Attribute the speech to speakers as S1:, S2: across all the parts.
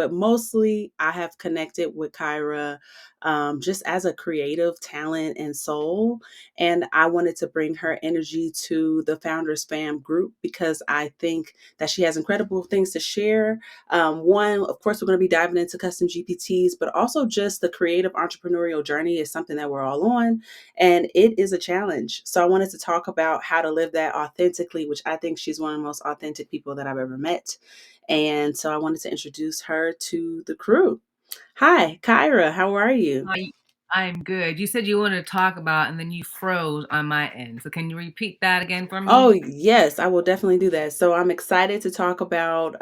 S1: but mostly I have connected with Kyra just as a creative talent and soul. And I wanted to bring her energy to the Founders Fam group because I think that she has incredible things to share. One, of course, we're going to be diving into custom GPTs, but also just the creative entrepreneurial journey is something that we're all on, and it is a challenge. So I wanted to talk about how to live that authentically, which I think she's one of the most authentic people that I've ever met. And so I wanted to introduce her to the crew. Hi, Kyra. How are you?
S2: Hi, I'm good. You said you wanted to talk about, and then you froze on my end. So can you repeat that again for
S1: Oh,
S2: me?
S1: yes, I will definitely do that. So I'm excited to talk about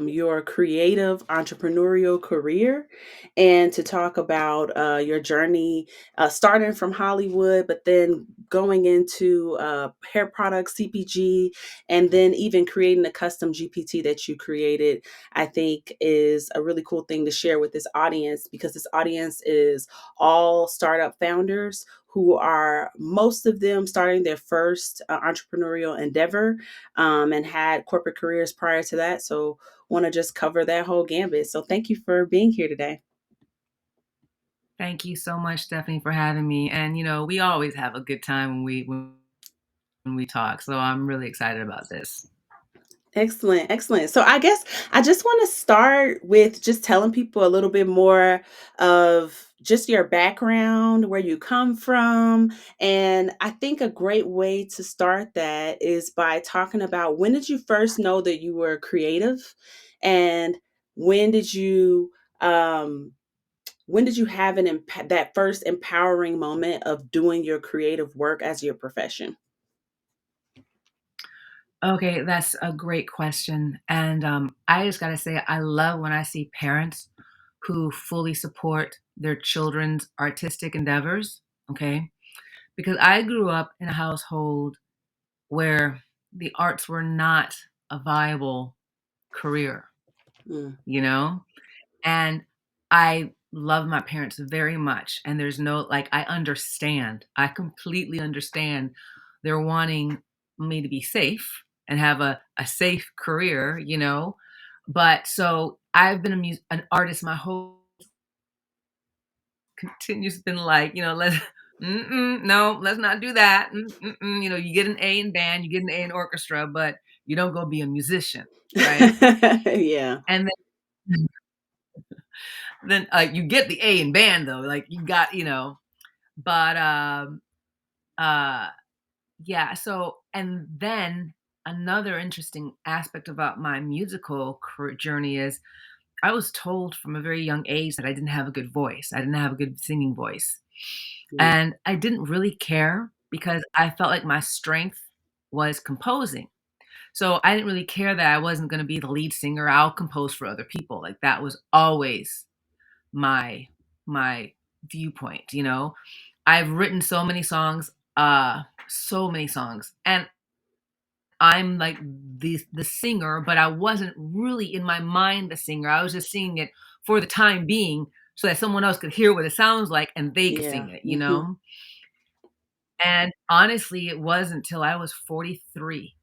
S1: your creative entrepreneurial career and to talk about your journey starting from Hollywood, but then going into hair products, CPG, and then even creating a custom GPT that you created. I think is a really cool thing to share with this audience because this audience is all startup founders who are most of them starting their first entrepreneurial endeavor and had corporate careers prior to that. So, want to just cover that whole gambit. So, thank you for being here today.
S2: Thank you so much, Stephanie, for having me. And we always have a good time when we talk. So I'm really excited about this.
S1: Excellent, excellent. So I guess I just want to start with just telling people a little bit more of just your background, where you come from. And I think a great way to start that is by talking about when did you first know that you were creative and when did you um when did you have that first empowering moment of doing your creative work as your profession?
S2: Okay, that's a great question. And I just got to say, I love when I see parents who fully support their children's artistic endeavors. Okay. Because I grew up in a household where the arts were not a viable career,
S1: Mm,
S2: you know? And I love my parents very much. And there's no, like, I understand, I completely understand they're wanting me to be safe and have a safe career. But so I've been an artist my whole continues been like, let's no, let's not do that. You get an A in band, you get an A in orchestra, but you don't go be a musician, right?
S1: yeah.
S2: And then you get the A in band though, like you got, but uh yeah, so and then another interesting aspect about my musical journey is I was told from a very young age that I didn't have a good voice. I didn't have a good singing voice.
S1: Mm,
S2: And I didn't really care because I felt like my strength was composing. So I didn't really care that I wasn't going to be the lead singer. I'll compose for other people. Like that was always my my viewpoint. I've written so many songs, and I'm like the singer, but I wasn't really in my mind the singer. I was just singing it for the time being so that someone else could hear what it sounds like and they could
S1: yeah.
S2: sing it, you
S1: Mhm.
S2: know? And honestly, it wasn't until I was 43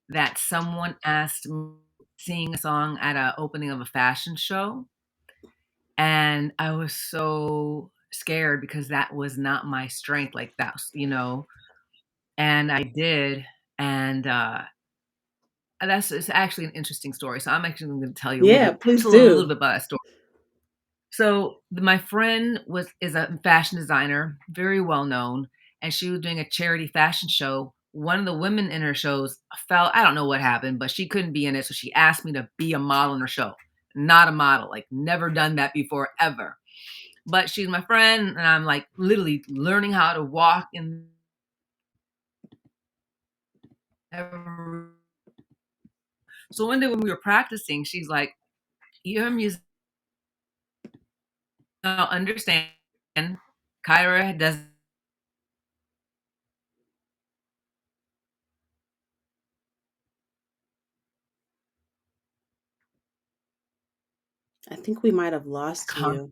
S2: that someone asked me to sing a song at a opening of a fashion show, and I was so scared because that was not my strength, like, and I did, and, that's it's actually an interesting story, so I'm actually gonna tell you a little
S1: Yeah,
S2: bit just
S1: please
S2: a little
S1: do.
S2: bit about that story. So, my friend is a fashion designer, very well known, and she was doing a charity fashion show. One of the women in her shows fell I don't know what happened, but she couldn't be in it, so she asked me to be a model in her show. Not a model, like, never done that before, ever. But she's my friend, and I'm, like, literally learning how to walk in so one day when we were practicing, she's like, "You're a musician, now understand, Kyra does."
S1: I think we might have lost you.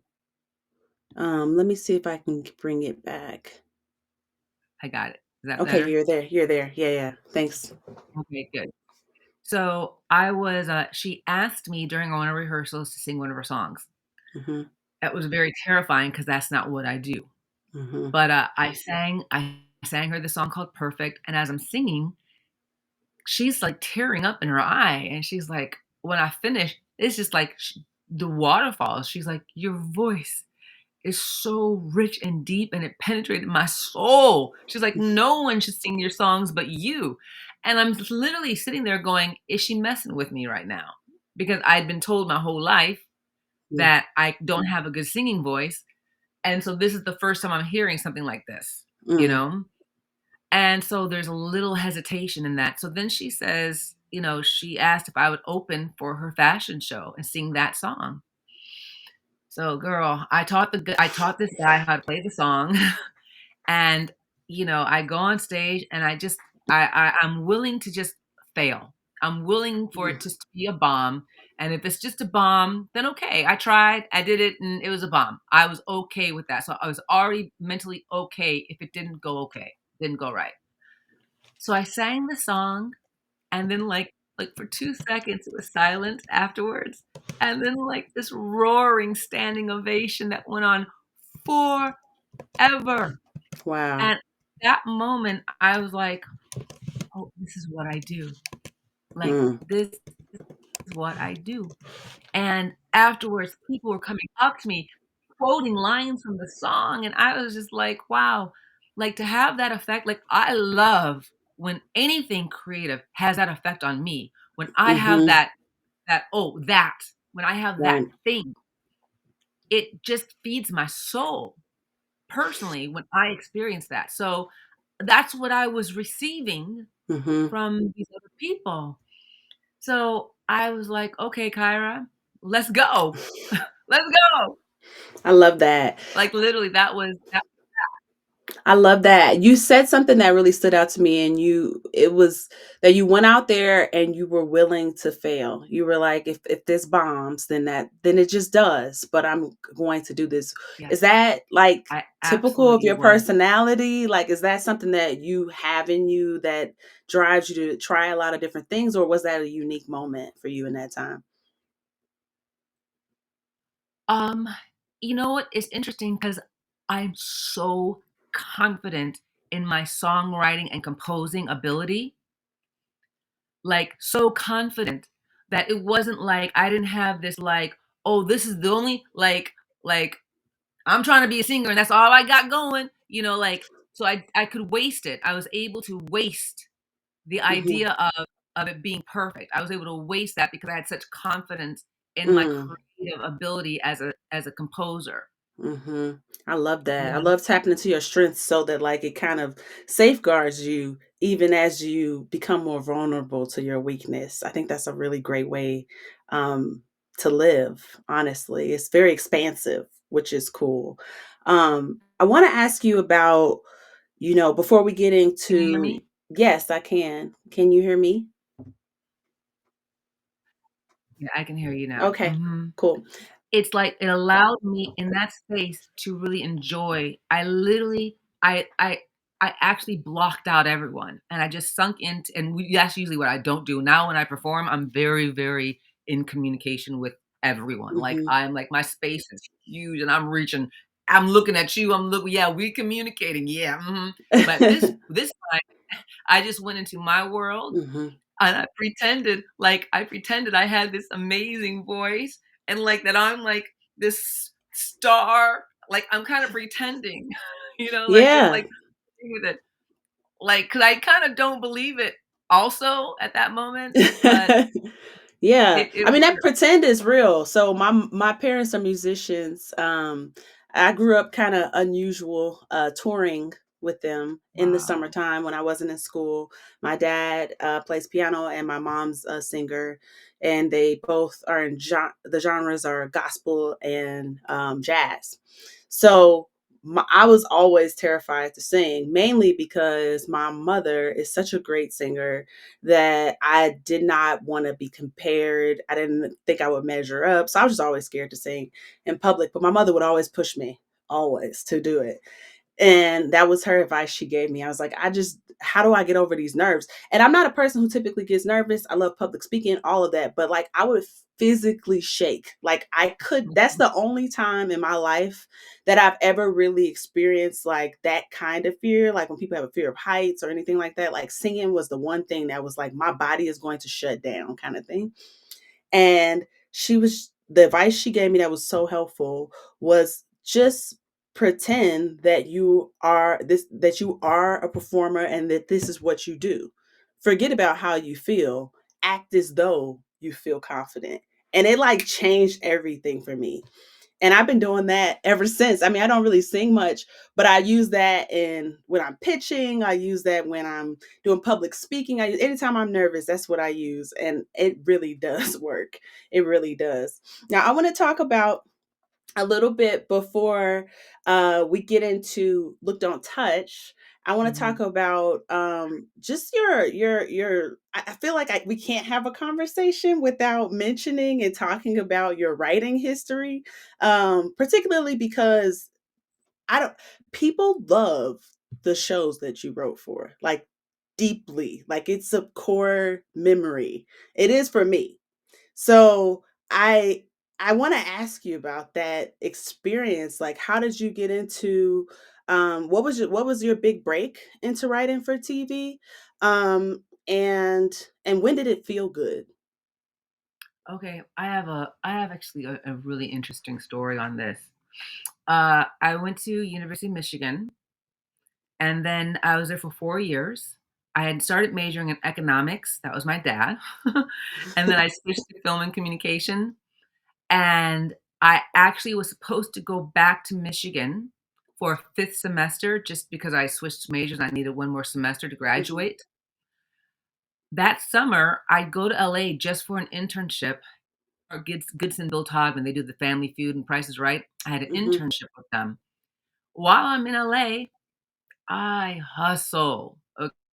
S1: Let me see if I can bring it back.
S2: I got it. Is that
S1: Okay,
S2: better?
S1: you're there. You're there. Yeah, yeah. Thanks.
S2: Okay, good. So I was, she asked me during one of our rehearsals to sing one of her songs.
S1: Mhm.
S2: That was very terrifying because that's not what I do.
S1: Mhm.
S2: But, I sang her the song called "Perfect," and as I'm singing, she's, like, tearing up in her eye, and she's like when I finish, it's just like the waterfalls. She's like, "Your voice is so rich and deep, and it penetrated my soul." She's like, "No one should sing your songs but you." And I'm just literally sitting there going, "Is she messing with me right now?" Because I'd been told my whole life
S1: Mm.
S2: that I don't have a good singing voice, and so this is the first time I'm hearing something like this, you
S1: Mm.
S2: know? And so there's a little hesitation in that. So then she says, she asked if I would open for her fashion show and sing that song. So girl, I taught this guy how to play the song. And, I go on stage and I'm willing to just fail. I'm willing for
S1: Mm.
S2: it just to be a bomb. And if it's just a bomb, then okay. I tried, I did it, and it was a bomb. I was okay with that. So I was already mentally okay if it didn't go okay, didn't go right. So I sang the song, and then like for 2 seconds it was silent afterwards. And then like this roaring standing ovation that went on forever.
S1: Wow.
S2: And that moment, I was like, "Oh, this is what I do. Like,
S1: Mm.
S2: this is what I do." And afterwards, people were coming up to me, quoting lines from the song, and I was just like, "Wow." Like, to have that effect, like, I love when anything creative has that effect on me. When I have
S1: Mhm.
S2: that, when I have that
S1: Right.
S2: thing, it just feeds my soul. Personally, when I experience that. So, that's what I was receiving
S1: Mhm.
S2: from these other people. So, I was like, "Okay, Kyra, let's go. Let's go."
S1: I love that.
S2: Like, literally, that.
S1: I love that. You said something that really stood out to me, and it was that you went out there and you were willing to fail. You were like, if this bombs, then it just does, but I'm going to do this.
S2: Yes,
S1: Is that like
S2: I
S1: typical of
S2: absolutely
S1: your
S2: was.
S1: personality? Like, is that something that you have in you that drives you to try a lot of different things, or was that a unique moment for you in that time?
S2: Um, you know what? It's interesting because 'cause I'm so confident in my songwriting and composing ability, like, so confident that it wasn't like I didn't have this, like, "Oh, this is the only" like I'm trying to be a singer and that's all I got going, like so I could waste it. I was able to waste the
S1: Mhm.
S2: idea of it being perfect. I was able to waste that because I had such confidence in my
S1: Mm.
S2: creative ability as a composer.
S1: Mhm. I love that. I
S2: Yeah.
S1: love tapping into your strengths so that like it kind of safeguards you even as you become more vulnerable to your weakness. I think that's a really great way um to live, honestly. It's very expansive, which is cool. I want to ask you about, before we get
S2: Can you hear
S1: into.
S2: me?
S1: Yes, I can. Can you hear me?
S2: Yeah, I can hear you now.
S1: Okay.
S2: Mhm.
S1: Cool.
S2: It's like it allowed me in that space to really enjoy. I literally I actually blocked out everyone, and I just sunk into and that's usually what I don't do. Now when I perform, I'm very, very in communication with everyone. Like,
S1: Mhm.
S2: I'm like, my space is huge, and I'm looking at you, I'm looking yeah, we communicating, yeah, mhm. But this time, I just went into my world
S1: Mhm.
S2: and I pretended I had this amazing voice and, like, that I'm, like, this star, like, I'm kinda pretending, like, just,
S1: Yeah.
S2: like, with it, like, 'cause I kinda don't believe it also at that moment, but
S1: Yeah.
S2: it
S1: I mean, that
S2: worked.
S1: pretend is real. So my parents are musicians. I grew up kind of unusual, touring with them in the
S2: Wow.
S1: summertime when I wasn't in school. My dad plays piano and my mom's a singer, and they both are in the genres are gospel and jazz. So I was always terrified to sing, mainly because my mother is such a great singer that I did not want to be compared. I didn't think I would measure up. So I was just always scared to sing in public. But my mother would always push me, always to do it. And that was her advice she gave me. I was like, how do I get over these nerves? And I'm not a person who typically gets nervous. I love public speaking, all of that. But like, I would physically shake. Like, that's the only time in my life that I've ever really experienced like that kind of fear. Like, when people have a fear of heights or anything like that, like singing was the one thing that was like, my body is going to shut down kind of thing. And the advice she gave me that was so helpful was just pretend that you are a performer and that this is what you do. Forget about how you feel. Act as though you feel confident. And it like changed everything for me. And I've been doing that ever since. I mean, I don't really sing much, but I use that in when I'm pitching. I use that when I'm doing public speaking. Anytime I'm nervous, that's what I use, and it really does work. It really does. Now, I want to talk about a little bit before we get into look, don't touch. I want to talk
S2: Mhm.
S1: about just your. I feel like we can't have a conversation without mentioning and talking about your writing history, particularly because I don't. People love the shows that you wrote for, like deeply, like it's a core memory. It is for me. So I want to ask you about that experience. Like, how did you get into what was your big break into writing for TV? And when did it feel good?
S2: Okay, I have actually a really interesting story on this. I went to University of Michigan, and then I was there for 4 years. I had started majoring in economics, that was my dad, and then I switched to film and communication, and I actually was supposed to go back to Michigan for a 5th semester just because I switched majors and I needed 1 more semester to
S1: Mhm.
S2: graduate. That summer, I'd go to LA just for an internship or Goodson Bill Todd when they do the Family Feud and Price is Right. I had an
S1: Mhm.
S2: internship with them. While I'm in LA, I hustle,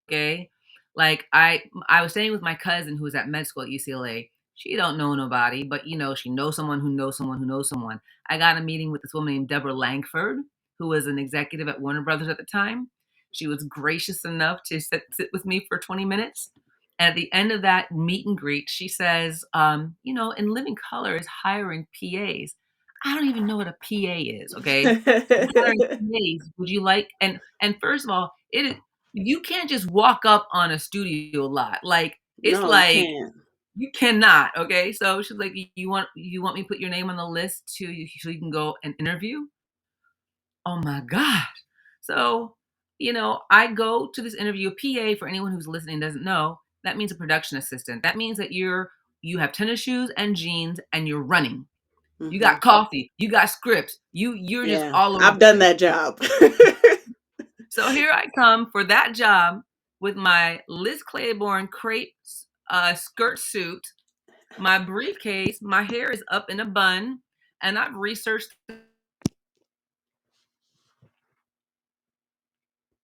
S2: okay? Like, I was staying with my cousin who was at med school at UCLA. She don't know nobody, but, she knows someone who knows someone who knows someone. I got a meeting with this woman named Deborah Langford, who was an executive at Warner Brothers at the time. She was gracious enough to sit with me for 20 minutes. At the end of that meet and greet, she says, "In Living Color is hiring PAs." I don't even know what a PA is, okay? Hiring PAs, would you like and first of all, it is you can't just walk up on a studio lot, like, it's
S1: No, you
S2: like,
S1: can't.
S2: you cannot, okay? So she's like, you want me to put your name on the list so you can go and interview?" Oh my gosh. So, I go to this interview. A PA, for anyone who's listening doesn't know, that means a production assistant. That means that you have tennis shoes and jeans and you're running. You got
S1: Mhm.
S2: coffee, you got scripts, you're just
S1: Yeah,
S2: all over
S1: I've
S2: the
S1: done
S2: place.
S1: that job.
S2: So here I come for that job with my Liz Claiborne crepe skirt suit, my briefcase, my hair is up in a bun, and I've researched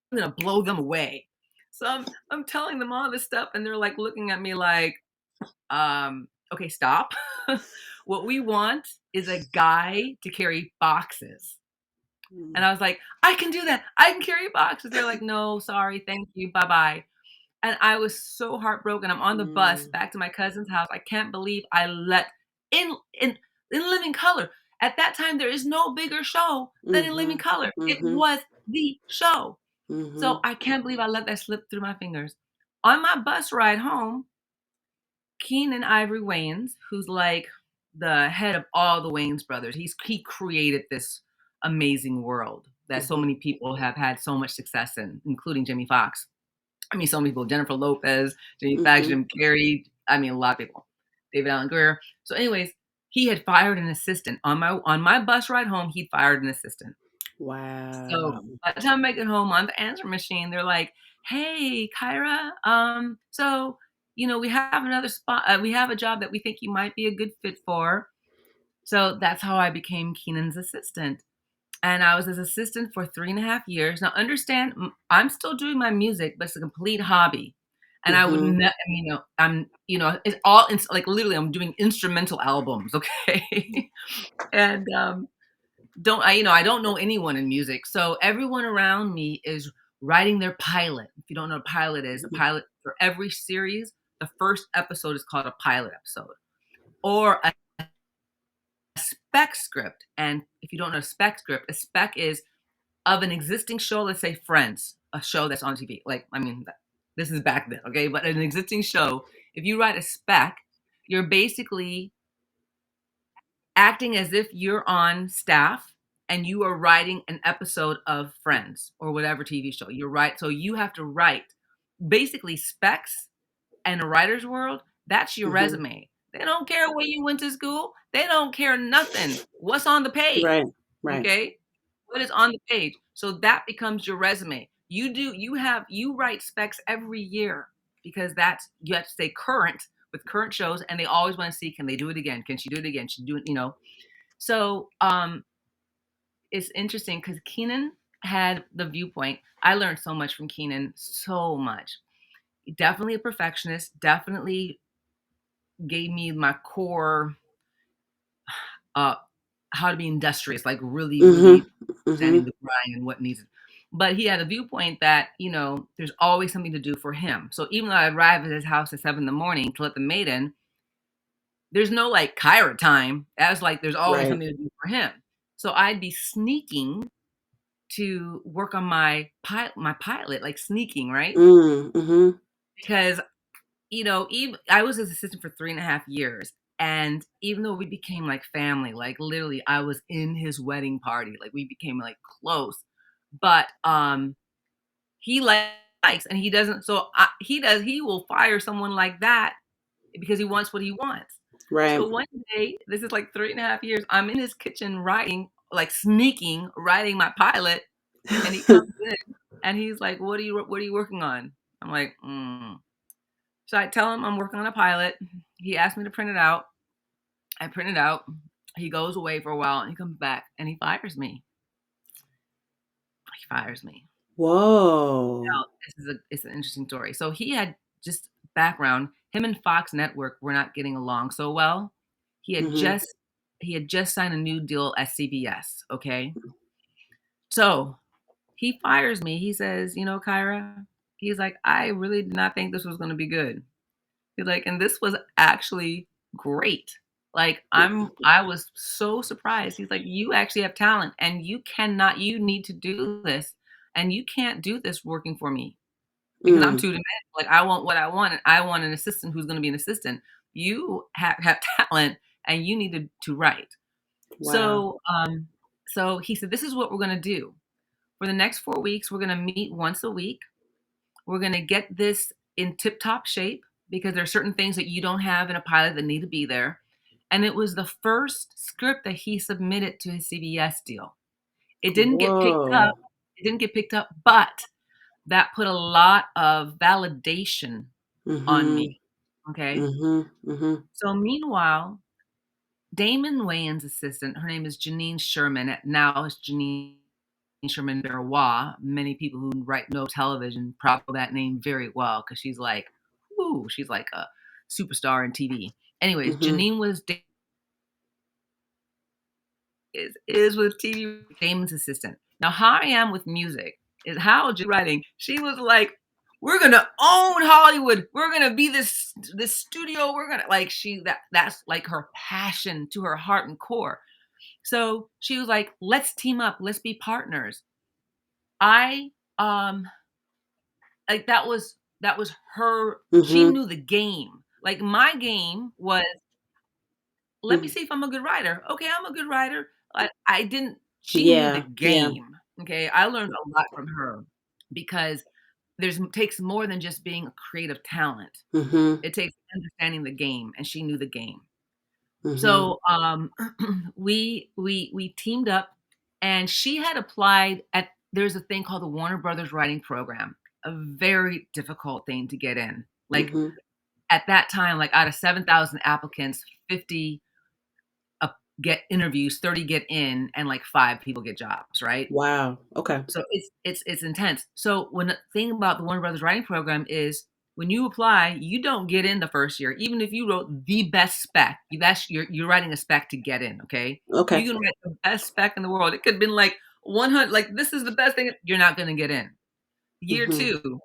S2: I'm gonna blow them away. So I'm telling them all this stuff, and they're like looking at me like, okay, stop. What we want is a guy to carry boxes. And
S1: Mm.
S2: I was like, I can do that. I can carry boxes. They're like, no, sorry, thank you, bye bye. And I was so heartbroken. I'm on the bus
S1: Mm.
S2: back to my cousin's house. I can't believe I let in in in Living Color. At that time, there is no bigger show than In Living
S1: Mhm.
S2: Color. It
S1: Mhm.
S2: was the show. So
S1: Mhm.
S2: I can't believe I let that slip through my fingers. On my bus ride home, Keenan Ivory Wayans, who's like the head of all the Wayans brothers, he created this amazing world that so
S1: Mhm.
S2: many people have had so much success in, including Jimmy Foxx. I mean, so many people, Jennifer Lopez, Jamie Foxx,
S1: Mhm.
S2: Jim Carrey. I mean, a lot of people. David Allen Greer. So, anyways, he had fired an assistant on my bus ride home. He fired an assistant. So
S1: Wow.
S2: by the time I get home on the answer machine, they're like, "Hey, Kyra, we have another spot. We have a job that we think you might be a good fit for." So that's how I became Keenan's assistant. And I was his assistant for 3.5 years. Now, understand, I'm still doing my music, but it's a complete hobby. And I would,
S1: Mhm.
S2: it's all, like literally, I'm doing instrumental albums, okay? And I don't know anyone in music. So everyone around me is writing their pilot. If you don't know what a pilot is, a
S1: Mhm.
S2: pilot for every series, the first episode is called a pilot episode or a spec script. And if you don't know a spec script, a spec is of an existing show, let's say Friends, a show that's on TV. Like, I mean, this is back then, okay? But an existing show, if you write a spec, you're basically acting as if you're on staff and you are writing an episode of Friends or whatever TV show. You're right. So you have to write basically specs and a writer's world. That's your
S1: Mhm.
S2: resume. They don't care where you went to school. They don't care nothing. What's on the page?
S1: Right. Right.
S2: Okay. What is on the page? So that becomes your resume. You write specs every year because that's you have to stay current with current shows and they always want to see can they do it again? Can she do it again? She do it. So it's interesting because Keenan had the viewpoint. I learned so much from Keenan, so much. Definitely a perfectionist, definitely gave me my core uh how to be industrious, like really,
S1: Mhm.
S2: really understanding
S1: Mhm.
S2: the grind and what needs. But he had a viewpoint that, there's always something to do for him. So even though I arrive at his house at 7 in the morning to let the maid in, there's no like Kyra time. As like there's always
S1: Right.
S2: something to do for him. So I'd be sneaking to work on my pilot, like sneaking, right?
S1: Mhm.
S2: Because even I was his assistant for 3.5 years. And even though we became like family, like literally I was in his wedding party, like we became like close. But he likes and he doesn't he will fire someone like that because he wants what he wants.
S1: Right.
S2: So one day, this is like 3.5 years, I'm in his kitchen writing, like sneaking, writing my pilot, and he comes in and he's like, what are you working on? I'm like, So I tell him I'm working on a pilot. He asked me to print it out. I print it out. He goes away for a while and he comes back and he fires me. He fires me.
S1: Whoa.
S2: Now, it's an interesting story. So he had just background. Him and Fox Network were not getting along so well. He had
S1: Mhm.
S2: just he had just signed a new deal at CBS. Okay, so he fires me. He says, Kyra, he's like, I really did not think this was going to be good. He's like, and this was actually great. Like I was so surprised. He's like, you actually have talent and you need to do this. And you can't do this working for me because I'm
S1: Mm.
S2: too demanding. Like I want what I want and I want an assistant who's going to be an assistant. You have talent and you need to write.
S1: Wow.
S2: So he said, this is what we're going to do. For the next 4 weeks, we're going to meet once a week. We're going to get this in tip top shape because there are certain things that you don't have in a pilot that need to be there. And it was the first script that he submitted to his CBS deal. It didn't get picked up.
S1: Whoa.
S2: It didn't get picked up, but that put a lot of validation on
S1: Mhm.
S2: me. Okay.
S1: Mhm. Mhm.
S2: So meanwhile, Damon Wayans' assistant, her name is Janine Sherman. Now it's Janine Sherman Berrois. Many people who know television probably know that name very well because she's like a superstar in TV. Anyways,
S1: Mhm.
S2: Janine is with TV Damon's assistant. Now, how I am with music is how writing. She was like, "We're gonna own Hollywood. We're gonna be this studio. We're gonna like that's like her passion to her heart and core." So she was like, "Let's team up. Let's be partners." I like that was her. She
S1: Mhm.
S2: knew the game. Like my game was, let me
S1: Mhm.
S2: see if I'm a good writer. Okay, I'm a good writer. I didn't. She knew the
S1: Yeah. Yeah.
S2: game. Okay, I learned a lot from her because there's takes more than just being a creative talent.
S1: Mhm.
S2: It takes understanding the game, and she knew the game.
S1: Mhm.
S2: So we teamed up, and she had applied at. There's a thing called the Warner Brothers Writing Program, a very difficult thing to get in. Like
S1: Mhm.
S2: at that time, like out of 7,000 applicants, 50 get interviews, 30 get in, and like 5 people get jobs, right?
S1: Wow. Okay.
S2: So it's intense. So when the thing about the Warner Brothers Writing Program is When you apply, you don't get in the first year, even if you wrote the best spec. That's you're writing a spec to get in, okay?
S1: Okay.
S2: You can write the best spec in the world. It could have been like 100, like this is the best thing. You're not going to get in. Year
S1: Mhm.
S2: two,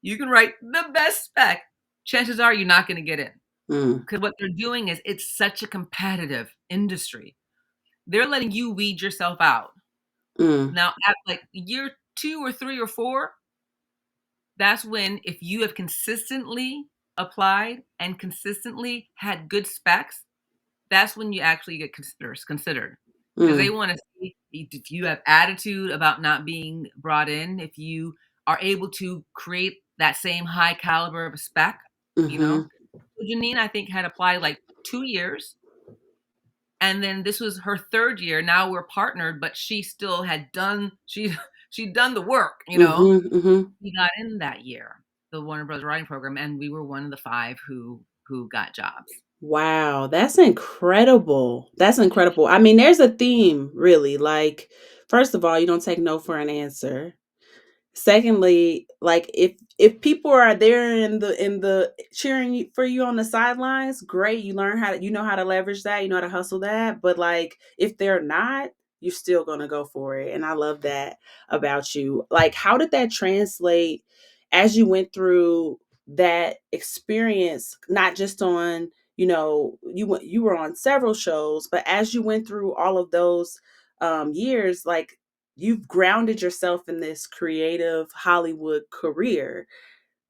S2: you can write the best spec. Chances are you're not going to get in
S1: Mm.
S2: because what they're doing is it's such a competitive industry. They're letting you weed yourself out.
S1: Mm.
S2: Now, at like year two or three or four, that's when, if you have consistently applied and consistently had good specs, that's when you actually get considered because they
S1: Mm.
S2: want to see if you have attitude about not being brought in, if you are able to create that same high caliber of a spec, you know.
S1: Mhm.
S2: So Janine, I think, had applied like 2 years, and then this was her third year. Now we're partnered, but she still had done she'd done the work, you know.
S1: Mhm. Mhm.
S2: We got in that year, the Warner Brothers writing program, and we were one of the 5 who got jobs.
S1: Wow, that's incredible. That's incredible. I mean, there's a theme, really. Like, first of all, you don't take no for an answer. Secondly, like if people are there in the cheering for you on the sidelines, great. You know how to leverage that, you know how to hustle that. But like if they're not, you're still gonna go for it. And I love that about you. Like, how did that translate as you went through that experience, not just on, you were on several shows, but as you went through all of those years, like you've grounded yourself in this creative Hollywood career.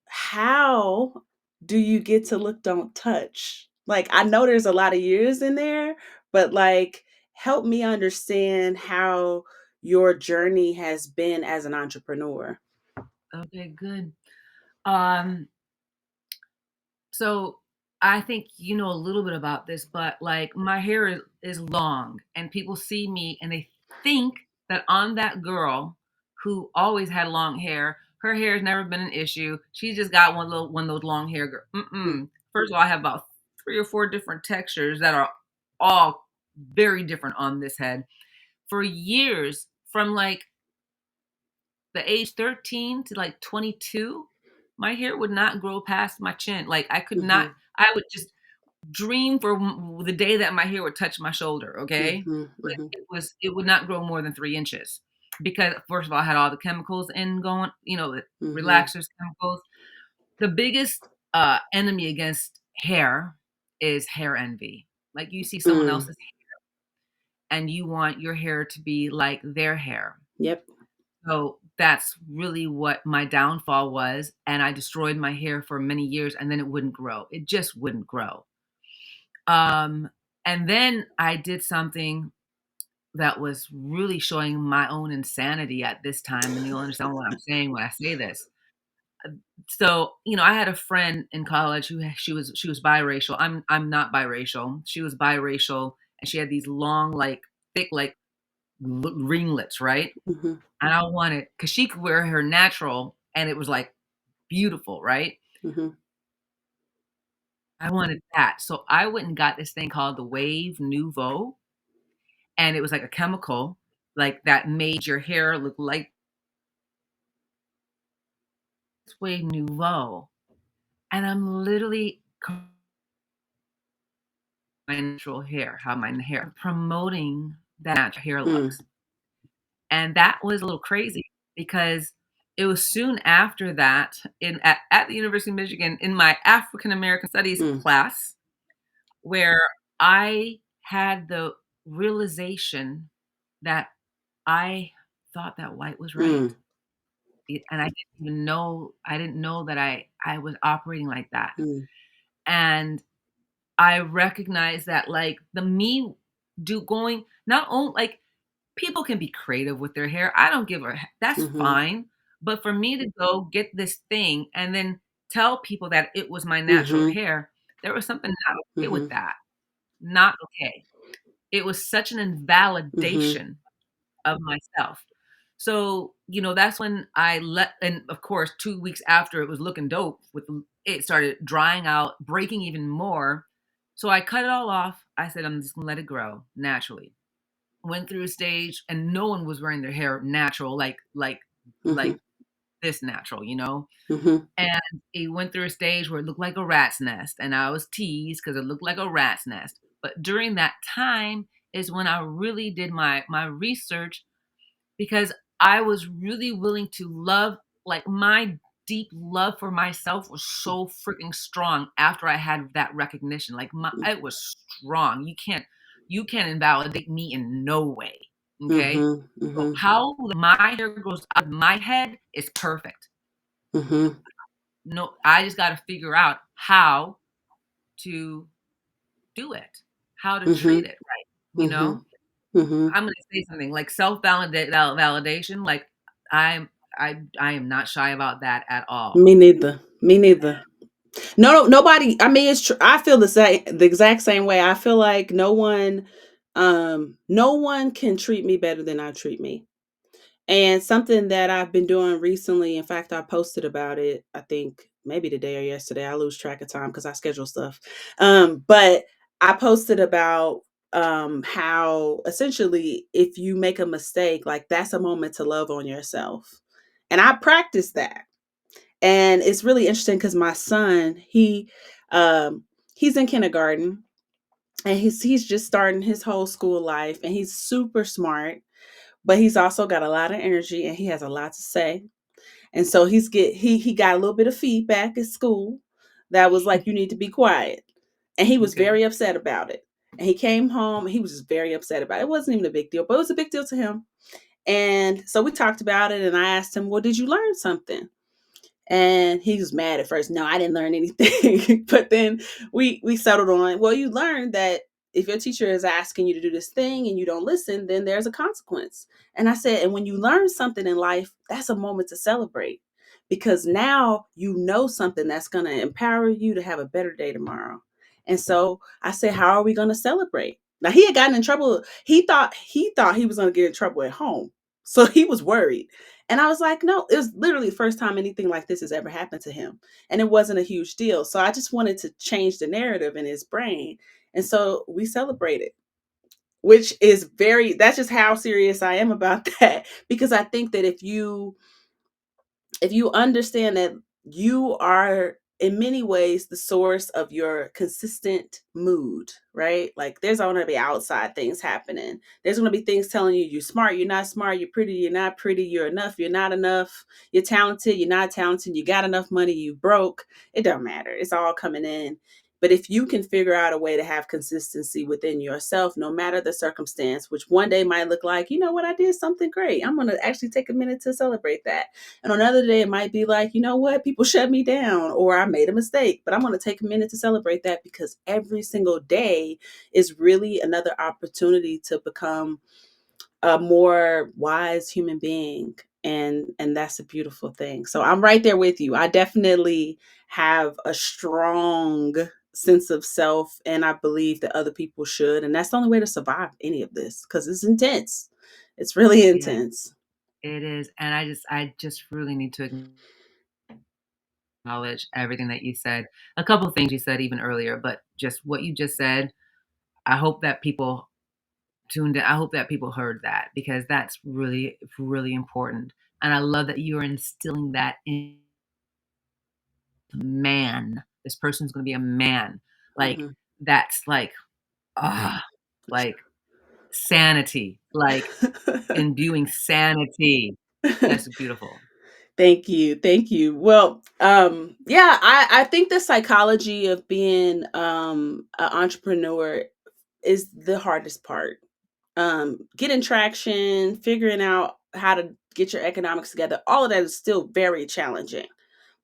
S1: How do you get to look, don't touch? Like, I know there's a lot of years in there, but like, help me understand how your journey has been as an entrepreneur.
S2: Okay, good. Um, so I think you know a little bit about this, but like my hair is long, and people see me and they think that I'm that girl who always had long hair. Her hair has never been an issue. She just got one of those long hair girl.
S1: Mm,
S2: Mm-mm. First of all, I have about 3 or 4 different textures that are all very different on this head. For years, from like the age 13 to like 22, my hair would not grow past my chin. Like I could not,
S1: mhm,
S2: I would just dream for the day that my hair would touch my shoulder, okay?
S1: mhm,
S2: But
S1: mhm,
S2: it would not grow more than 3 inches because first of all, I had all the chemicals in going, the
S1: mhm,
S2: relaxers, chemicals. The biggest enemy against hair is hair envy. Like you see someone
S1: mm,
S2: else's and you want your hair to be like their hair.
S1: yep.
S2: So that's really what my downfall was, and I destroyed my hair for many years, and then it wouldn't grow. It just wouldn't grow. Um, and then I did something that was really showing my own insanity at this time, and you'll understand what I'm saying when I say this. So, I had a friend in college who she was biracial. I'm not biracial. She was biracial, and she had these long, like thick, like ringlets, right?
S1: Mhm,
S2: And I wanted, because she could wear her natural, and it was like beautiful, right?
S1: mhm,
S2: I wanted that. So I went and got this thing called the Wave Nouveau, and it was like a chemical, like that made your hair look like this Wave Nouveau. And I'm literally my natural hair, how my hair promoting that natural hair
S1: mm,
S2: looks. And that was a little crazy because it was soon after that at the University of Michigan in my African American Studies
S1: mm,
S2: class where I had the realization that I thought that white was right.
S1: mm,
S2: And I didn't know that I was operating like that.
S1: mm,
S2: And I recognized that like the me do going not only like people can be creative with their hair. I don't give a that's
S1: mhm,
S2: fine. But for me to go get this thing and then tell people that it was my natural
S1: mhm,
S2: hair, there was something not okay with
S1: mhm,
S2: that. Not okay. It was such an
S1: mhm,
S2: invalidation of myself. So, that's when I let and of course, 2 weeks after it was looking dope it started drying out, breaking even more. So I cut it all off. I said, "I'm just gonna let it grow naturally." Went through a stage and no one was wearing their hair natural like
S1: mhm,
S2: this natural, you know?
S1: Mhm.
S2: And he went through a stage where it looked like a rat's nest, and I was teased because it looked like a rat's nest. But during that time is when I really did my research because I was really willing to love like, my deep love for myself was so freaking strong after I had that recognition, like, my it was strong. You can't invalidate me in no way, okay?
S1: Mhm.
S2: So,
S1: Mhm.
S2: how my hair grows out of my head is perfect.
S1: Mhm.
S2: No, I just gotta figure out how to do it, how to treat
S1: Mhm.
S2: it right, you
S1: Mhm.
S2: know?
S1: Mhm.
S2: I'm gonna say something, like, validation, like, I am not shy about that at all.
S1: Me neither. Me neither. No, nobody. I mean, it's true. I feel the exact same way. I feel like no one can treat me better than I treat me. And something that I've been doing recently, in fact, I posted about it, I think maybe today or yesterday. I lose track of time because I schedule stuff. But I posted about how essentially if you make a mistake, like that's a moment to love on yourself. And I practice that. And it's really interesting because my son, um he's in kindergarten and he's just starting his whole school life and he's super smart, but he's also got a lot of energy and he has a lot to say. And so he got a little bit of feedback at school that was like, you need to be quiet. And he was
S2: Okay,
S1: very upset about it. And he came home, he was just very upset about it. It wasn't even a big deal, but it was a big deal to him. And so we talked about it and I asked him, well, did you learn something? And he was mad at first. No, I didn't learn anything. But then we settled on, well, you learned that if your teacher is asking you to do this thing and you don't listen, then there's a consequence. And I said, and when you learn something in life, that's a moment to celebrate because now you know something that's going to empower you to have a better day tomorrow. And so I said, how are we going to celebrate? Now he had gotten in trouble. He thought he was going to get in trouble at home. So he was worried. And I was like, no, it was literally the first time anything like this has ever happened to him. And it wasn't a huge deal. So I just wanted to change the narrative in his brain. And so we celebrated, which is that's just how serious I am about that. Because I think that if you understand that you are in many ways the source of your consistent mood, right? Like there's going to be outside things happening. There's going to be things telling you you're smart, you're not smart, you're pretty, you're not pretty, you're enough, you're not enough, you're talented, you're not talented, you got enough money, you broke. It don't matter. It's all coming in. But if you can figure out a way to have consistency within yourself, no matter the circumstance, which one day might look like, you know what, I did something great. I'm going to actually take a minute to celebrate that. And on another day, it might be like, you know what, people shut me down or I made a mistake, but I'm going to take a minute to celebrate that because every single day is really another opportunity to become a more wise human being. And that's a beautiful thing. So I'm right there with you. I definitely have a strong sense of self and I believe that other people should. And that's the only way to survive any of this because it's intense. It's really
S2: yeah,
S1: intense.
S2: it is, and I just really need to acknowledge everything that you said. A couple of things you said even earlier, but just what you just said, I hope that people tuned in. I hope that people heard that because that's really, really important. And I love that you're instilling that in man. This person's gonna be a man. Like,
S1: Mhm.
S2: that's like, ah, like sanity, like imbuing sanity. That's beautiful.
S1: Thank you. Thank you. Well, yeah, I think the psychology of being an entrepreneur is the hardest part. Getting traction, figuring out how to get your economics together, all of that is still very challenging.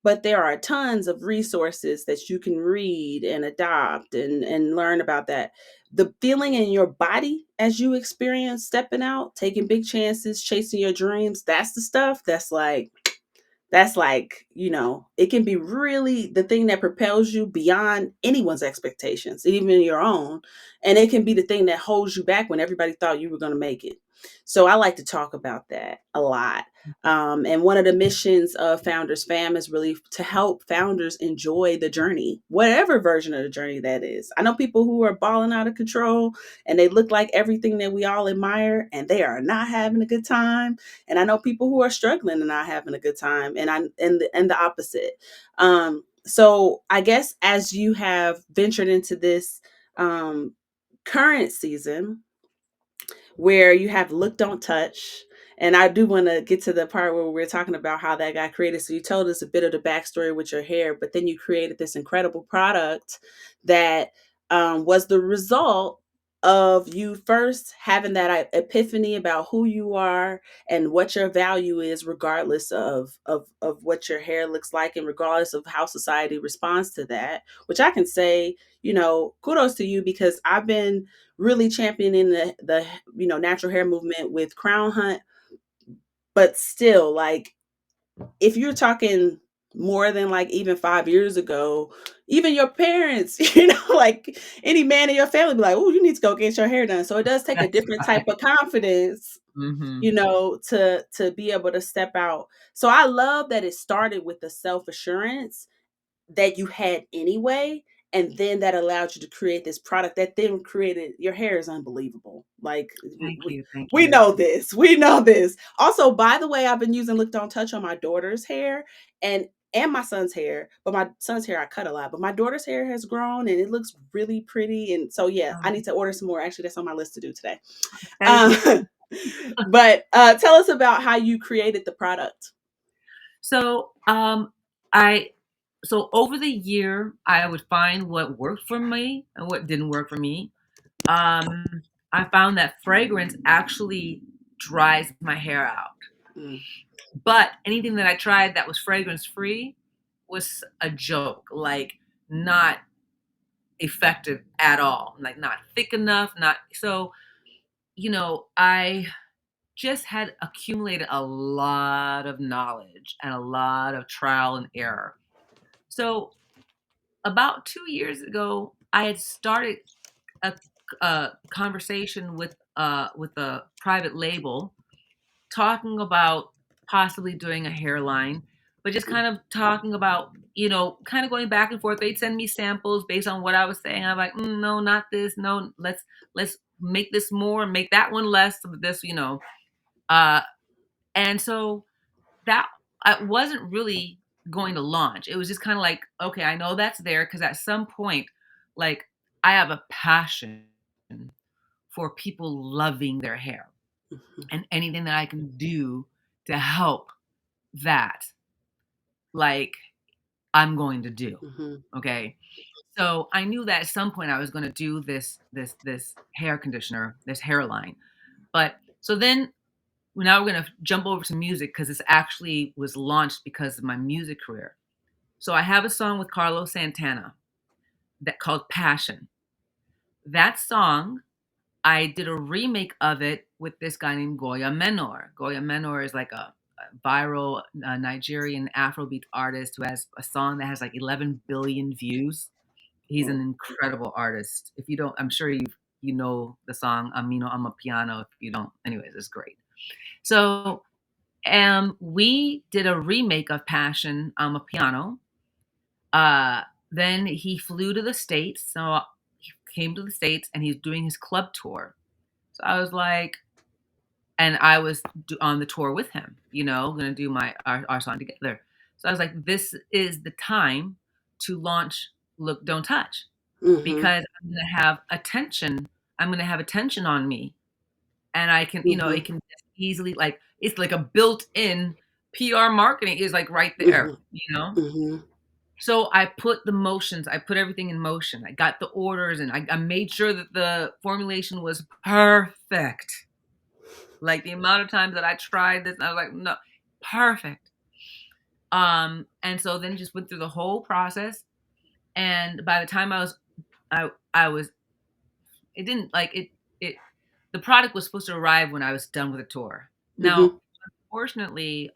S1: But there are tons of resources that you can read and adopt and learn about that. The feeling in your body as you experience stepping out, taking big chances, chasing your dreams, that's the stuff that's like it can be really the thing that propels you beyond anyone's expectations, even your own. And it can be the thing that holds you back when everybody thought you were going to make it. So I like to talk about that a lot. And one of the missions of Founders Fam is really to help founders enjoy the journey, whatever version of the journey that is. I know people who are balling out of control and they look like everything that we all admire, and they are not having a good time. And I know people who are struggling and not having a good time, and the opposite. So I guess as you have ventured into this current season, where you have Look, Don't Touch. And I do want to get to the part where we're talking about how that got created. So you told us a bit of the backstory with your hair, but then you created this incredible product that was the result of you first having that epiphany about who you are and what your value is, regardless of what your hair looks like and regardless of how society responds to that. Which I can say, kudos to you, because I've been really championing the natural hair movement with Crown Hunt, but still, like, if you're talking more than like even 5 years ago, even your parents, like any man in your family be like, oh, you need to go get your hair done. So it does take a
S2: That's
S1: different type
S2: right.
S1: of confidence,
S2: Mhm.
S1: to be able to step out. So I love that it started with the self-assurance that you had anyway, and then that allowed you to create this product that then created your hair is unbelievable. Like,
S2: Thank you, thank
S1: we
S2: you.
S1: know this. We know this. Also, by the way, I've been using Look Don't Touch on my daughter's hair and my son's hair. But my son's hair I cut a lot. But my daughter's hair has grown and it looks really pretty. And so yeah, I
S2: Um,
S1: need to order some more. Actually, that's on my list to do today.
S2: that is
S1: Um, but tell us about how you created the product.
S2: so, I so over the year, I would find what worked for me and what didn't work for me. Um, I found that fragrance actually dries my hair out,
S1: Mm,
S2: but anything that I tried that was fragrance free was a joke, like, not effective at all, like, not thick enough, not so, I just had accumulated a lot of knowledge and a lot of trial and error. So about 2 years ago, I had started a, a conversation with a private label talking about possibly doing a hairline, but just
S1: mm,
S2: kind of talking about, kind of going back and forth. They'd send me samples based on what I was saying. I'm like, no, not this. No, let's make this more, make that one less of this. Uh, and so that I wasn't really going to launch. It was just kind of like, okay, I know that's there because at some point, like, I have a passion for people loving their hair,
S1: mhm,
S2: and anything that I can do to help that, like, I'm going to do.
S1: mhm,
S2: Okay. So I knew that at some point I was going to do this hair conditioner, this hairline. But so then now we're going to jump over to music because this actually was launched because of my music career. So I have a song with Carlos Santana that called Passion. That song, I did a remake of it with this guy named Goya Menor. Goya Menor is like a viral Nigerian Afrobeat artist who has a song that has like 11 billion views. He's an
S1: mm,
S2: incredible artist. If you don't, I'm sure you know the song Amino I'm a Piano. If you don't, anyways, it's great. So we did a remake of Passion I'm a Piano. Uh, then he flew to the States. So he came to the States and he's doing his club tour. So I was like, and I was on the tour with him, gonna do our song together. So I was like, this is the time to launch Look, Don't Touch,
S1: mhm,
S2: because I'm gonna have attention on me, and I can,
S1: mhm,
S2: it can just easily, like, it's like a built-in PR marketing is like right there,
S1: mhm,
S2: you know.
S1: mhm,
S2: So I put everything in motion. I got the orders, and I made sure that the formulation was perfect. Like, the amount of times that I tried this, I was like, "No, perfect." And so then just went through the whole process, and by the time I was it didn't like it the product was supposed to arrive when I was done with the tour.
S1: mhm,
S2: Now, fortunately,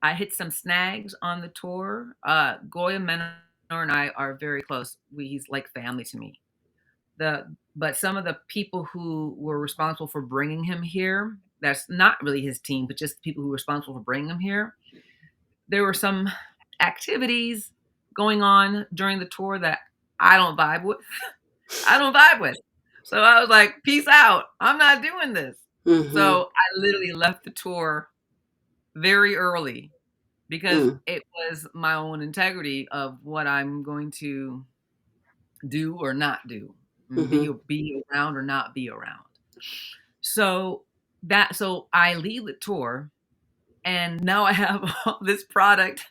S2: I hit some snags on the tour. Goya Menor and I are very close. He's like family to me. But some of the people who were responsible for bringing him here, that's not really his team, but just the people who were responsible for bringing him here. There were some activities going on during the tour that I don't vibe with. I don't vibe with. So I was like, peace out. I'm not doing this.
S1: Mhm.
S2: So I literally left the tour very early because
S1: Mm.
S2: it was my own integrity of what I'm going to do or not do, and
S1: Mhm.
S2: be around or not be around. So so I leave the tour and now I have all this product.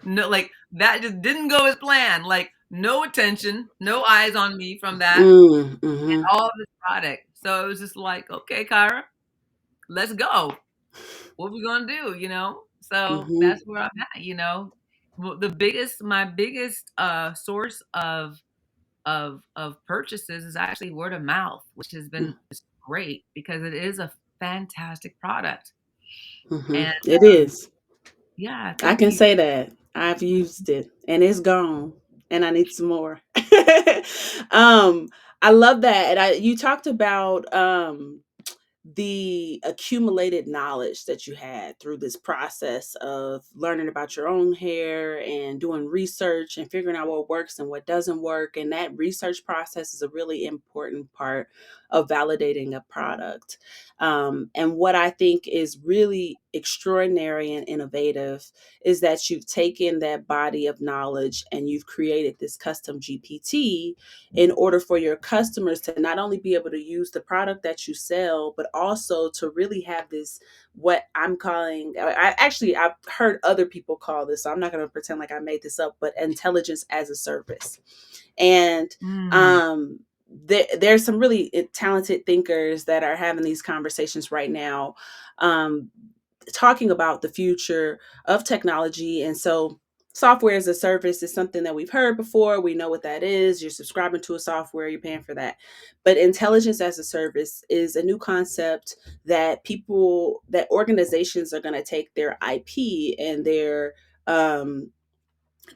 S2: No, like that just didn't go as planned. Like no attention, no eyes on me from that,
S1: Mm. Mhm.
S2: all this product. So it was just like, okay, Kyra, let's go. What we gonna do? So
S1: Mhm.
S2: that's where I'm at. Well, my biggest source of purchases is actually word of mouth, which has
S1: Mm.
S2: been great because it is a fantastic product.
S1: Mhm.
S2: And
S1: It is.
S2: yeah,
S1: I
S2: thank
S1: can
S2: you.
S1: say that. I've used it and it's gone and I need some more. um I love that. And you talked about the accumulated knowledge that you had through this process of learning about your own hair and doing research and figuring out what works and what doesn't work. And that research process is a really important part of validating a product. And what I think is really extraordinary and innovative is that you've taken that body of knowledge and you've created this custom GPT in order for your customers to not only be able to use the product that you sell, but also to really have this, what I'm calling, I've heard other people call this, so I'm not going to pretend like I made this up, but intelligence as a service. And
S2: Mm,
S1: there's some really talented thinkers that are having these conversations right now, um, talking about the future of technology. And so software as a service is something that we've heard before. We know what that is. You're subscribing to a software, you're paying for that. But intelligence as a service is a new concept that organizations are going to take their IP and their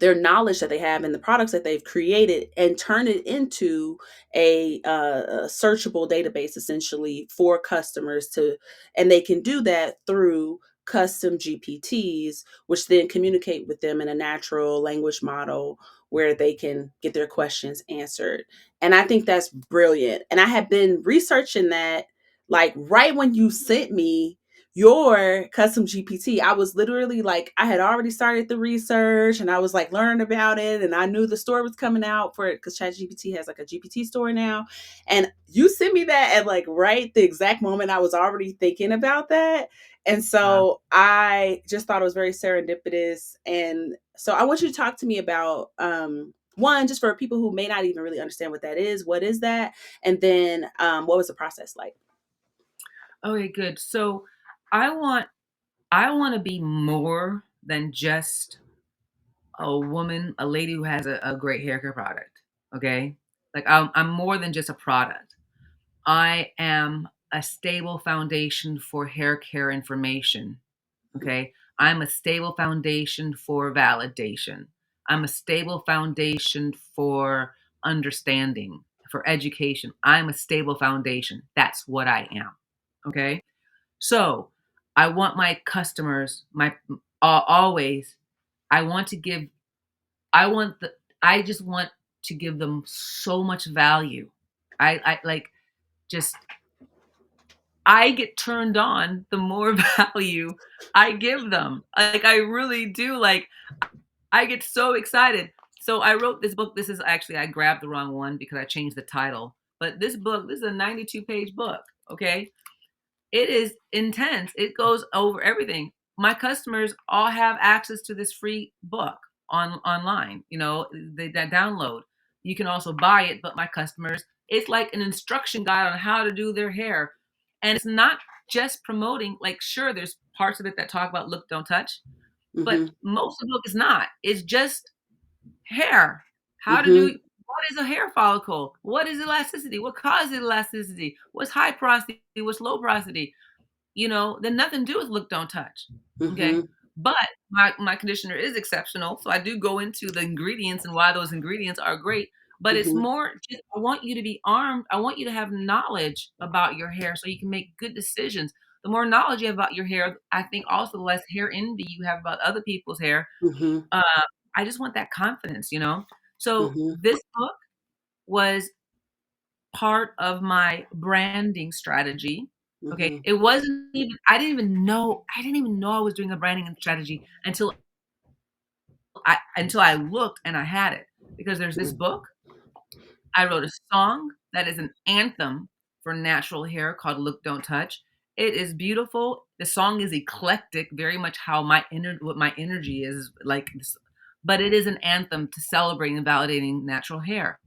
S1: knowledge that they have and the products that they've created and turn it into a searchable database essentially for customers to, and they can do that through custom GPTs, which then communicate with them in a natural language model where they can get their questions answered. And I think that's brilliant. And I have been researching that, like right when you sent me your custom GPT, I was literally like, I had already started the research and I was like learning about it. And I knew the store was coming out for it because ChatGPT has like a GPT store now. And you sent me that at like right the exact moment I was already thinking about that. And
S2: wow.
S1: so I just thought it was very serendipitous. And so I want you to talk to me about one, just for people who may not even really understand what that is, what is that? And then what was the process like?
S2: Okay, good. So I want I want to be more than just a woman, a lady who has a great hair care product. Okay. Like I'm more than just a product. I am a stable foundation for hair care information. Okay. I'm a stable foundation for validation. I'm a stable foundation for understanding, for education. I'm a stable foundation. That's what I am. Okay. So I want my customers, always, I want to give, I want the, I just want to give them so much value. I like just I get turned on the more value I give them. Like, I really do, like, I get so excited. So I wrote this book. This is actually, I grabbed the wrong one because I changed the title. But this is a 92-page book, okay? It is intense. It goes over everything. My customers all have access to this free book online. They download. You can also buy it, but my customers, it's like an instruction guide on how to do their hair. And it's not just promoting, like, sure, there's parts of it that talk about look, don't touch, but
S1: Mm-hmm.
S2: most of the book is not. It's just hair. How to
S1: Mm-hmm.
S2: do what is a hair follicle? What is elasticity? What causes elasticity? What's high porosity? What's low porosity? Then nothing to do with look, don't touch.
S1: Mm-hmm.
S2: Okay. But my conditioner is exceptional, so I do go into the ingredients and why those ingredients are great, but it's
S1: Mhm.
S2: more just I want you to be armed, I want you to have knowledge about your hair so you can make good decisions. The more knowledge you have about your hair, I think also the less hair envy you have about other people's hair.
S1: Mhm.
S2: Uh, I just want that confidence, you know? So
S1: Mhm.
S2: this book was part of my branding strategy. Okay.
S1: Mhm.
S2: It wasn't even I didn't even know I was doing a branding and strategy until I looked and I had it. Because there's this
S1: Mhm.
S2: book, I wrote a song that is an anthem for natural hair called Look Don't Touch. It is beautiful. The song is eclectic, very much how what my energy is like but it is an anthem to celebrating and validating natural hair.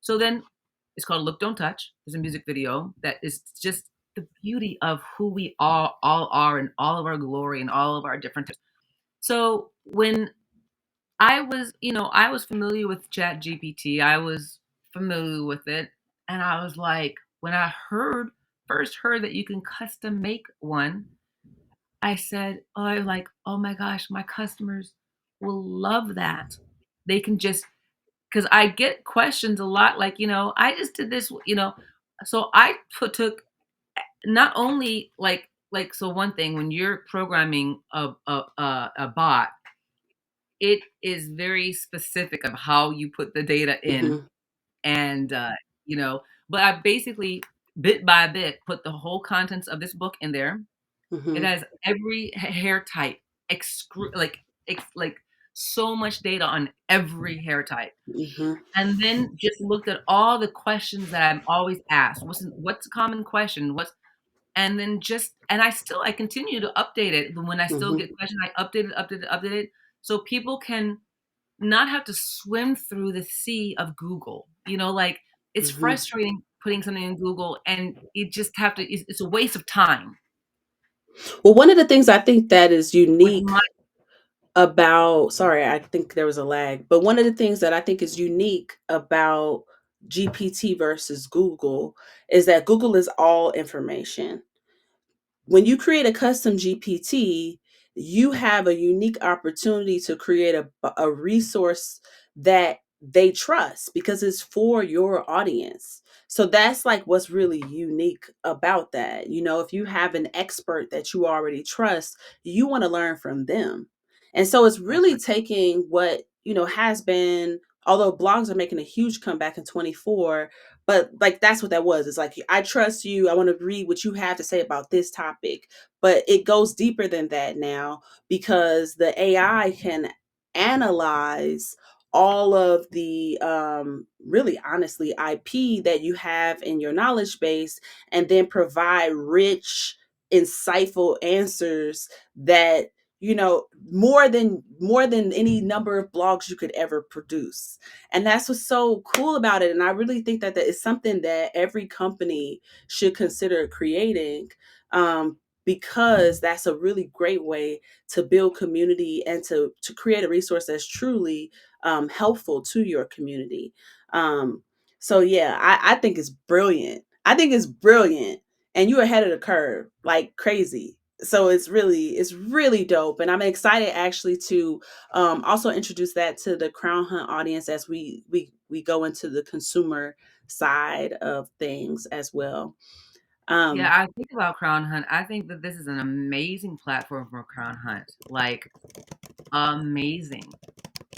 S2: So then it's called Look Don't Touch. There's a music video that is just the beauty of who we all are and all of our glory and all of our different types. So when I was familiar with Chat GPT. I was familiar with it. And I was like, when I first heard that you can custom make one, I said, oh, I was like, oh my gosh, my customers will love that. They can just because I get questions a lot like, I just did this, so I took not only so one thing when you're programming a bot, it is very specific of how you put the data in
S1: Mhm.
S2: and but I basically bit by bit put the whole contents of this book in there. It
S1: Mhm.
S2: has every hair type, like so much data on every hair type.
S1: Mhm.
S2: And then just looked at all the questions that I'm always asked. What's a common question? And then I continue to update it. When I still
S1: Mhm.
S2: get questions, I update it, so people can not have to swim through the sea of Google. Like it's
S1: Mhm.
S2: frustrating putting something in Google and you just have to. It's a waste of time.
S1: Well, one of the things I think that is
S2: With
S1: unique
S2: my
S1: about sorry, I think there was a lag, but one of the things that I think is unique about GPT versus Google is that Google is all information. When you create a custom GPT, you have a unique opportunity to create a resource that they trust because it's for your audience. So that's like what's really unique about that. If you have an expert that you already trust, you want to learn from them. And so it's
S2: That's
S1: really
S2: right.
S1: taking what, has been, although blogs are making a huge comeback in 24, but like that's what that was. It's like I trust you. I want to read what you have to say about this topic. But it goes deeper than that now because the AI can analyze all of the really honestly IP that you have in your knowledge base and then provide rich insightful answers that more than any number of blogs you could ever produce. And that's what's so cool about it. And I really think that that is something that every company should consider creating, because that's a really great way to build community and to create a resource that's truly helpful to your community. Um, so yeah, I think it's brilliant. I think it's brilliant, and you're ahead of the curve like crazy. So it's really dope, and I'm excited actually to also introduce that to the Crown Hunt audience as we go into the consumer side of things as well.
S2: Yeah,
S1: Um,
S2: I think about Crown Hunt. I think that this is an amazing platform for Crown Hunt. Like amazing.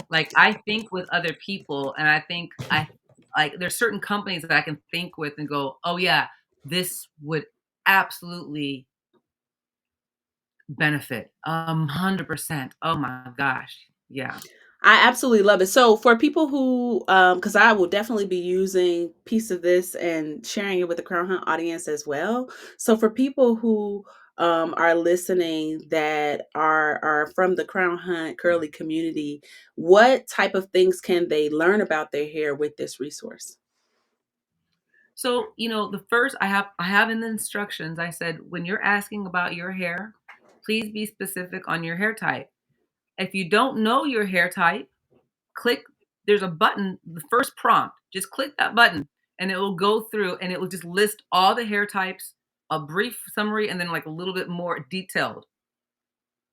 S2: Like I think with other people, and I think I like there's certain companies that I can think with and go, oh yeah, this would absolutely benefit 100%. Oh my gosh, yeah.
S1: I absolutely love it. So for people who, because I will definitely be using piece of this and sharing it with the Crown Hunt audience as well. So for people who are listening that are from the Crown Hunt curly community, what type of things can they learn about their hair with this resource?
S2: So, the first I have in the instructions, I said, when you're asking about your hair, please be specific on your hair type. If you don't know your hair type, click there's a button, the first prompt, just click that button and it will go through and it will just list all the hair types, a brief summary, and then like a little bit more detailed.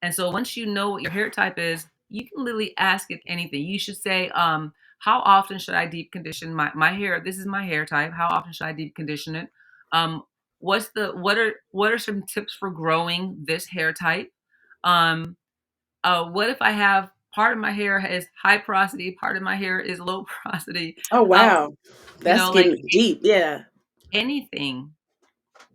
S2: And so once you know what your hair type is, you can literally ask it anything. You should say, how often should I deep condition my hair? This is my hair type. How often should I deep condition it? Um, what are some tips for growing this hair type? Um, what if I have part of my hair is high porosity, part of my hair is low porosity?
S1: Oh,
S2: Um,
S1: wow. That's
S2: like
S1: getting deep. Yeah.
S2: anything,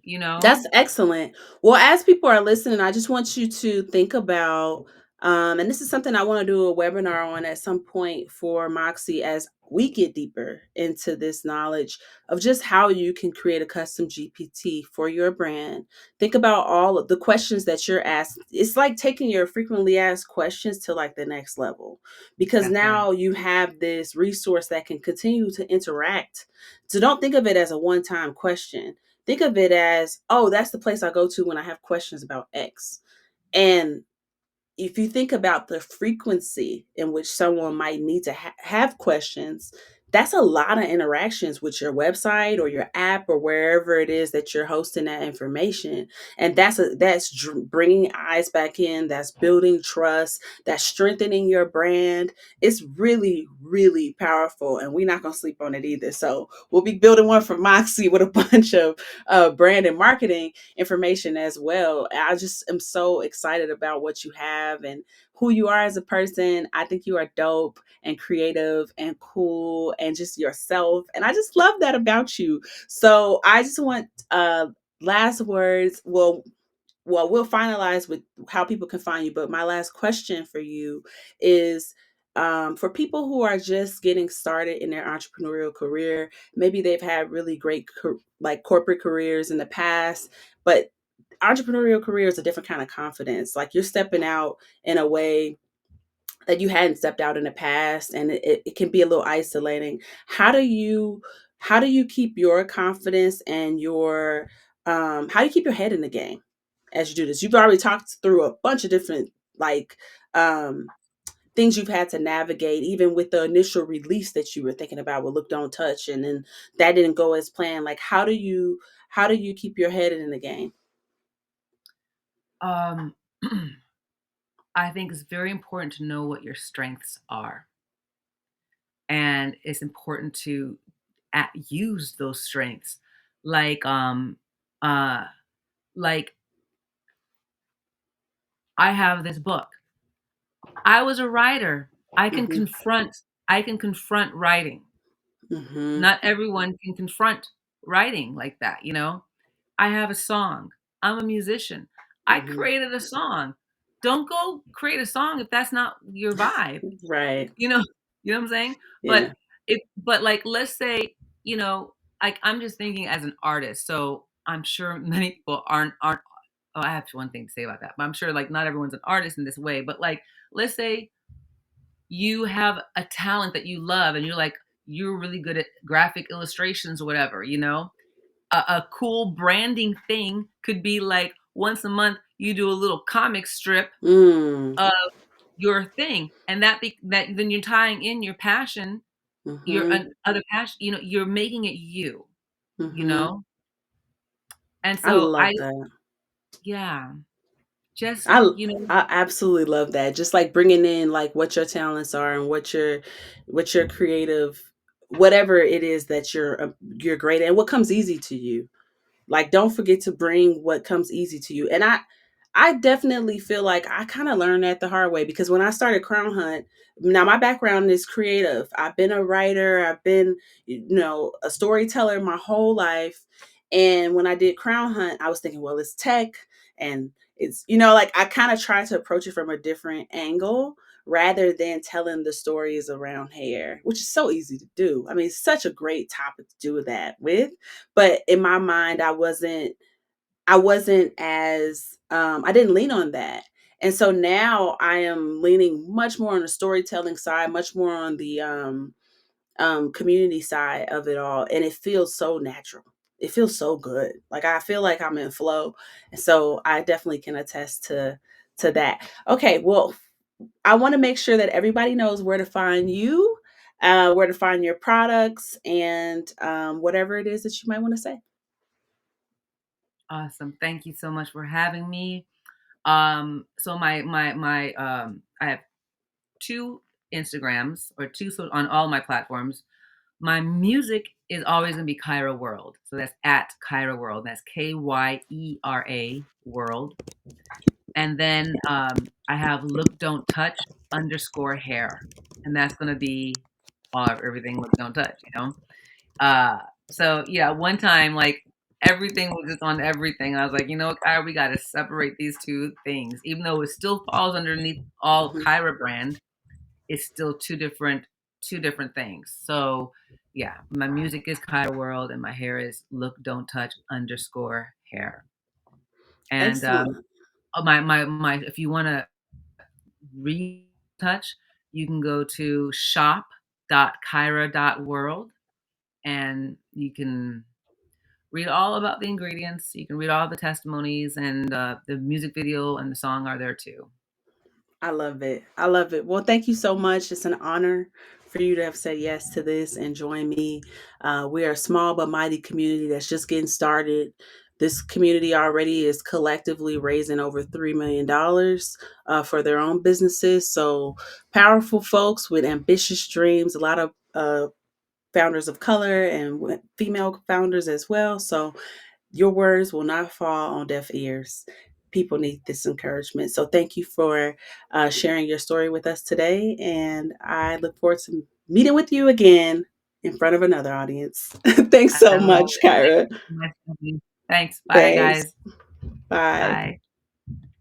S2: you know?
S1: That's excellent. Well, as people are listening, I just want you to think about, and this is something I want to do a webinar on at some point for Moxie as we get deeper into this knowledge of just how you can create a custom GPT for your brand. Think about all of the questions that you're asked. It's like taking your frequently asked questions to like the next level because
S2: That's right.
S1: now you have this resource that can continue to interact. So don't think of it as a one time question. Think of it as, oh, that's the place I go to when I have questions about X. And if you think about the frequency in which someone might need to have questions, that's a lot of interactions with your website or your app or wherever it is that you're hosting that information. And bringing eyes back in, that's building trust, that's strengthening your brand. It's really, really powerful, and we're not going to sleep on it either. So we'll be building one for Moxie with a bunch of brand and marketing information as well. I just am so excited about what you have and who you are as a person. I think you are dope and creative and cool and just yourself. And I just love that about you. So I just want last words. We'll finalize with how people can find you. But my last question for you is for people who are just getting started in their entrepreneurial career, maybe they've had really great like corporate careers in the past, but entrepreneurial career is a different kind of confidence. Like you're stepping out in a way that you hadn't stepped out in the past, and it can be a little isolating. How do you keep your confidence and your how do you keep your head in the game as you do this? You've already talked through a bunch of different like um things you've had to navigate, even with the initial release that you were thinking about with Look Don't Touch, and then that didn't go as planned. Like how do you keep your head in the game?
S2: Um, I think it's very important to know what your strengths are. And it's important to use those strengths. Like, uh, like I have this book. I was a writer.
S1: Mhm.
S2: I can confront writing.
S1: Mhm.
S2: Not everyone can confront writing like that, you know? I have a song. I'm a musician. I
S1: Mhm.
S2: created a song. Don't go create a song if that's not your vibe.
S1: Right.
S2: You know you know what I'm saying?
S1: Yeah.
S2: But, like, let's say, like, I'm just thinking as an artist, so I'm sure many people aren't oh, I have one thing to say about that, but I'm sure, like, not everyone's an artist in this way, but, like, let's say you have a talent that you love and you're really good at graphic illustrations or whatever, you know? A cool branding thing could be, like, once a month, you do a little comic strip
S1: Mm.
S2: of your thing, and that then you're tying in your passion, your
S1: Mhm.
S2: other passion, you're making it you, you
S1: Mhm.
S2: know? And
S1: I
S2: so
S1: love that.
S2: yeah, just,
S1: I I absolutely love that. Just like bringing in like what your talents are and what your creative whatever it is that you're great at and what comes easy to you. Like, don't forget to bring what comes easy to you. And I definitely feel like I kind of learned that the hard way because when I started Crown Hunt, now my background is creative. I've been a writer, I've been, a storyteller my whole life. And when I did Crown Hunt, I was thinking, well, it's tech and it's, like I kind of tried to approach it from a different angle rather than telling the stories around hair, which is so easy to do. I mean, it's such a great topic to do that with, but in my mind I wasn't as I didn't lean on that. And so now I am leaning much more on the storytelling side, much more on the community side of it all, and it feels so natural. It feels so good. Like I feel like I'm in flow, and so I definitely can attest to that. Okay, well, I want to make sure that everybody knows where to find you, where to find your products, and whatever it is that you might want to say.
S2: awesome. Thank you so much for having me. So I have 2 Instagrams or 2 so on all my platforms. My music is always gonna be Kyra World. So that's at Kyra World. That's Kyera World. And then, I have look, don't touch underscore hair, and that's gonna be all everything look, don't touch, you know? Uh, so yeah, one time, like, everything was just on everything. I was like, "You know what, Kyra, we gotta separate these 2 things." Even though it still falls underneath all
S1: Mhm.
S2: Kyra brand, it's still 2 different things. So, yeah, my music is Kyra World and my hair is look, don't touch underscore hair. And,
S1: Excellent.
S2: my if you wanna retouch, you can go to shop.kyra.world and you can read all about the ingredients. You can read all the testimonies, and the music video and the song are there too.
S1: I love it. I love it. Well, thank you so much. It's an honor for you to have said yes to this and join me. We are a small but mighty community that's just getting started. This community already is collectively raising over $3 million for their own businesses. So, powerful folks with ambitious dreams, a lot of founders of color and female founders as well. So, your words will not fall on deaf ears. People need this encouragement. So thank you for sharing your story with us today. And I look forward to meeting with you again in front of another audience. Thanks so
S2: I
S1: much,
S2: love it. Thank
S1: Kyra.
S2: you so much, Stephanie. Thanks. Bye,
S1: Thanks.
S2: guys.
S1: Bye.
S2: Bye.